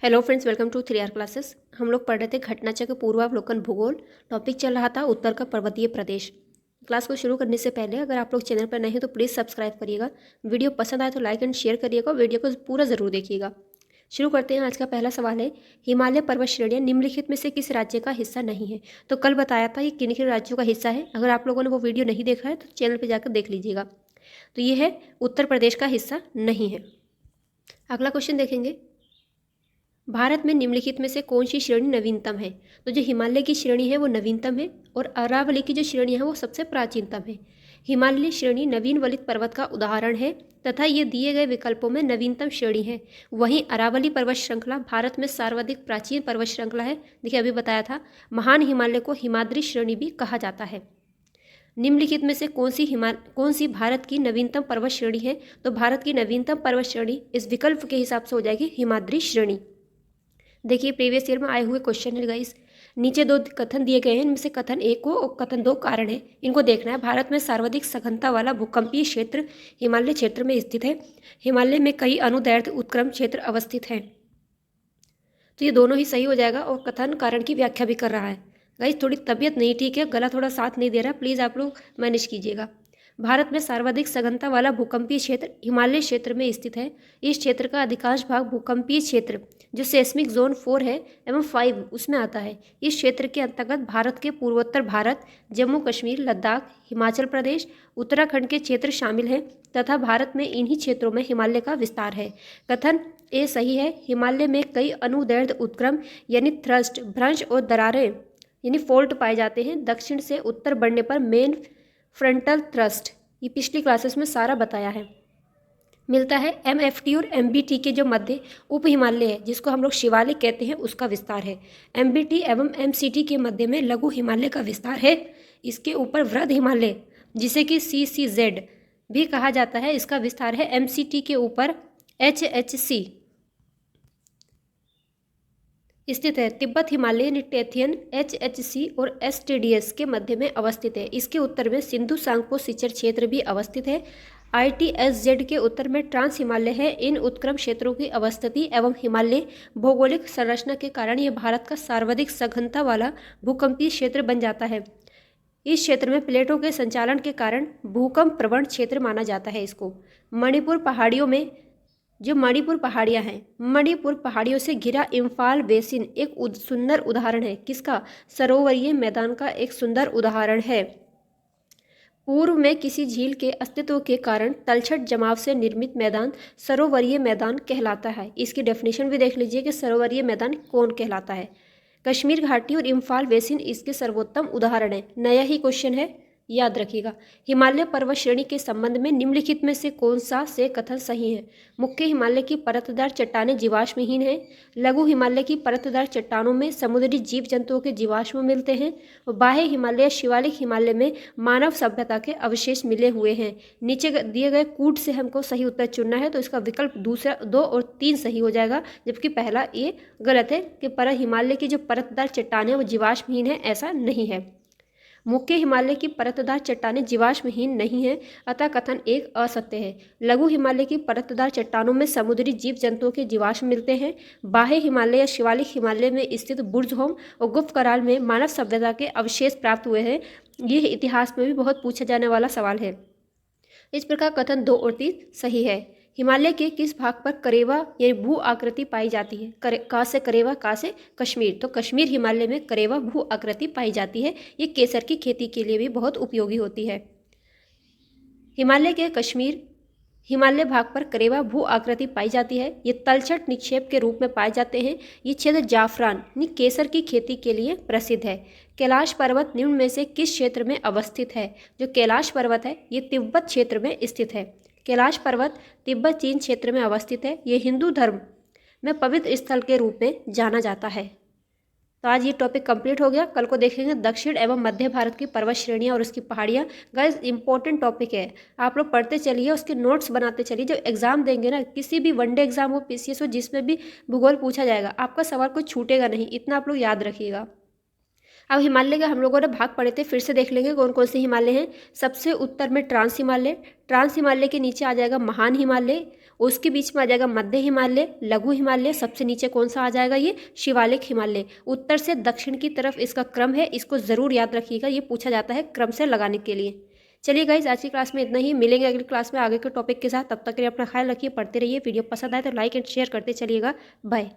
Hello friends, welcome to 3R classes. हम लोग पढ़ रहे थे घटनाचक्र पूर्वावलोकन भूगोल। टॉपिक चल रहा था उत्तर का पर्वतीय प्रदेश। क्लास को शुरू करने से पहले अगर आप लोग चैनल पर नए हैं तो प्लीज़ सब्सक्राइब करिएगा। वीडियो पसंद आए तो लाइक एंड शेयर करिएगा। वीडियो को पूरा ज़रूर देखिएगा। शुरू करते हैं। आज का पहला सवाल है, हिमालय पर्वत श्रेणियाँ निम्नलिखित में से किस राज्य का हिस्सा नहीं है? तो कल बताया था ये किन किन राज्यों का हिस्सा है। अगर आप लोगों ने वो वीडियो नहीं देखा है तो चैनल पर जाकर देख लीजिएगा। तो ये है उत्तर प्रदेश का हिस्सा नहीं है। अगला क्वेश्चन देखेंगे, भारत में निम्नलिखित में से कौन सी श्रेणी नवीनतम है? तो जो हिमालय की श्रेणी है वो नवीनतम है और अरावली की जो श्रेणी है वो सबसे प्राचीनतम है। हिमालय श्रेणी नवीन वलित पर्वत का उदाहरण है तथा ये दिए गए विकल्पों में नवीनतम श्रेणी है। वहीं अरावली पर्वत श्रृंखला भारत में सर्वाधिक प्राचीन पर्वत श्रृंखला है। देखिए अभी बताया था, महान हिमालय को हिमाद्री श्रेणी भी कहा जाता है। निम्नलिखित में से कौन सी भारत की नवीनतम पर्वत श्रेणी है? तो भारत की नवीनतम पर्वत श्रेणी इस विकल्प के हिसाब से हो जाएगी हिमाद्री श्रेणी। देखिए प्रीवियस ईयर में आए हुए क्वेश्चन है गाइस। नीचे दो कथन दिए गए हैं, इनमें से कथन एक को और कथन दो कारण है, इनको देखना है। भारत में सर्वाधिक सघनता वाला भूकंपीय क्षेत्र हिमालय क्षेत्र में स्थित है। हिमालय में कई अनुदैर्ध्य उत्क्रम क्षेत्र अवस्थित हैं। तो ये दोनों ही सही हो जाएगा और कथन कारण की व्याख्या भी कर रहा है। गाइस थोड़ी तबीयत नहीं ठीक है, गला थोड़ा साथ नहीं दे रहा, प्लीज़ आप लोग मैनेज कीजिएगा। भारत में सर्वाधिक सघनता वाला भूकंपीय क्षेत्र हिमालय क्षेत्र में स्थित है। इस क्षेत्र का अधिकांश भाग भूकंपीय क्षेत्र जो सेस्मिक जोन 4 है एवं 5 उसमें आता है। इस क्षेत्र के अंतर्गत भारत के पूर्वोत्तर भारत, जम्मू कश्मीर, लद्दाख, हिमाचल प्रदेश, उत्तराखंड के क्षेत्र शामिल हैं तथा भारत में इन्हीं क्षेत्रों में हिमालय का विस्तार है। कथन ए सही है। हिमालय में कई अनुदैर्ध्य उत्क्रम यानी थ्रस्ट, भ्रंश और दरारें यानी फोल्ट पाए जाते हैं। दक्षिण से उत्तर बढ़ने पर मेन फ्रंटल थ्रस्ट, ये पिछली क्लासेस में सारा बताया है, मिलता है। MFT और MBT के जो मध्य उप हिमालय है जिसको हम लोग शिवालिक कहते हैं उसका विस्तार है। MBT एवं MCT के मध्य में लघु हिमालय का विस्तार है। इसके ऊपर वृहद हिमालय जिसे कि CCZ भी कहा जाता है, इसका विस्तार है। MCT के ऊपर HHC स्थित है। तिब्बत हिमालय निटेथियन HHC और STDS के मध्य में अवस्थित है। इसके उत्तर में सिंधु सांगपो सिचर क्षेत्र भी अवस्थित है। ITSZ के उत्तर में ट्रांस हिमालय है। इन उत्क्रम क्षेत्रों की अवस्थिति एवं हिमालय भौगोलिक संरचना के कारण यह भारत का सर्वाधिक सघनता वाला भूकंपीय क्षेत्र बन जाता है। इस क्षेत्र में प्लेटों के संचालन के कारण भूकंप प्रवण क्षेत्र माना जाता है इसको। मणिपुर पहाड़ियों में जो मणिपुर पहाड़ियाँ हैं, मणिपुर पहाड़ियों से घिरा इम्फाल बेसिन एक सुंदर उदाहरण है। किसका? सरोवरीय मैदान का एक सुंदर उदाहरण है। पूर्व में किसी झील के अस्तित्व के कारण तलछट जमाव से निर्मित मैदान सरोवरीय मैदान कहलाता है। इसकी डेफिनेशन भी देख लीजिए कि सरोवरीय मैदान कौन कहलाता है। कश्मीर घाटी और इम्फाल बेसिन इसके सर्वोत्तम उदाहरण है। नया ही क्वेश्चन है, याद रखिएगा। हिमालय पर्वत श्रेणी के संबंध में निम्नलिखित में से कौन सा से कथन सही है? मुख्य हिमालय की परतदार चट्टानें जीवाश्महीन हैं। लघु हिमालय की परतदार चट्टानों में समुद्री जीव जंतुओं के जीवाश्म मिलते हैं और बाह्य हिमालय शिवालिक हिमालय में मानव सभ्यता के अवशेष मिले हुए हैं। नीचे दिए गए कूट से हमको सही उत्तर चुनना है, तो इसका विकल्प दूसरा 2 और 3 सही हो जाएगा, जबकि पहला ये गलत है कि हिमालय की जो परतदार चट्टानें वो जीवाश्महीन है, ऐसा नहीं है। मुख्य हिमालय की परतदार चट्टानें जीवाश्महीन नहीं है, अतः कथन एक असत्य है। लघु हिमालय की परतदार चट्टानों में समुद्री जीव जंतुओं के जीवाश्म मिलते हैं। बाह्य हिमालय या शिवालिक हिमालय में स्थित बुर्जहोम और गुप्त कराल में मानव सभ्यता के अवशेष प्राप्त हुए हैं। यह इतिहास में भी बहुत पूछा जाने वाला सवाल है। इस प्रकार कथन 2 और 3 सही है। हिमालय के किस भाग पर करेवा यानी भू आकृति पाई जाती है? का से करेवा, का से कश्मीर, तो कश्मीर हिमालय में करेवा भू आकृति पाई जाती है। ये केसर की खेती के लिए भी बहुत उपयोगी होती है। हिमालय के कश्मीर हिमालय भाग पर करेवा भू आकृति पाई जाती है। ये तलछट निक्षेप के रूप में पाए जाते हैं। ये क्षेत्र जाफरान यानी केसर की खेती के लिए प्रसिद्ध है। कैलाश पर्वत निम्न में से किस क्षेत्र में अवस्थित है? जो कैलाश पर्वत है ये तिब्बत क्षेत्र में स्थित है। कैलाश पर्वत तिब्बत चीन क्षेत्र में अवस्थित है। ये हिंदू धर्म में पवित्र स्थल के रूप में जाना जाता है। तो आज ये टॉपिक कंप्लीट हो गया। कल को देखेंगे दक्षिण एवं मध्य भारत की पर्वत श्रेणियाँ और उसकी पहाड़ियाँ। गाइस इंपॉर्टेंट टॉपिक है, आप लोग पढ़ते चलिए, उसके नोट्स बनाते चलिए। जब एग्जाम देंगे ना, किसी भी वनडे एग्जाम हो, PCS हो, जिसमें भी भूगोल पूछा जाएगा, आपका सवाल कोई छूटेगा नहीं, इतना आप लोग याद रखिएगा। अब हिमालय का हम लोगों ने भाग पढ़े थे, फिर से देख लेंगे कौन कौन से हिमालय हैं। सबसे उत्तर में ट्रांस हिमालय के नीचे आ जाएगा महान हिमालय उसके बीच में आ जाएगा मध्य हिमालय, लघु हिमालय, सबसे नीचे कौन सा आ जाएगा ये शिवालिक हिमालय। उत्तर से दक्षिण की तरफ इसका क्रम है, इसको ज़रूर याद रखिएगा, ये पूछा जाता है क्रम से लगाने के लिए। चलिए गाइज आज की क्लास में इतना ही, मिलेंगे अगली क्लास में आगे के टॉपिक के साथ। तब तक के लिए अपना ख्याल रखिए, पढ़ते रहिए। वीडियो पसंद आए तो लाइक एंड शेयर करते चलिएगा। बाय।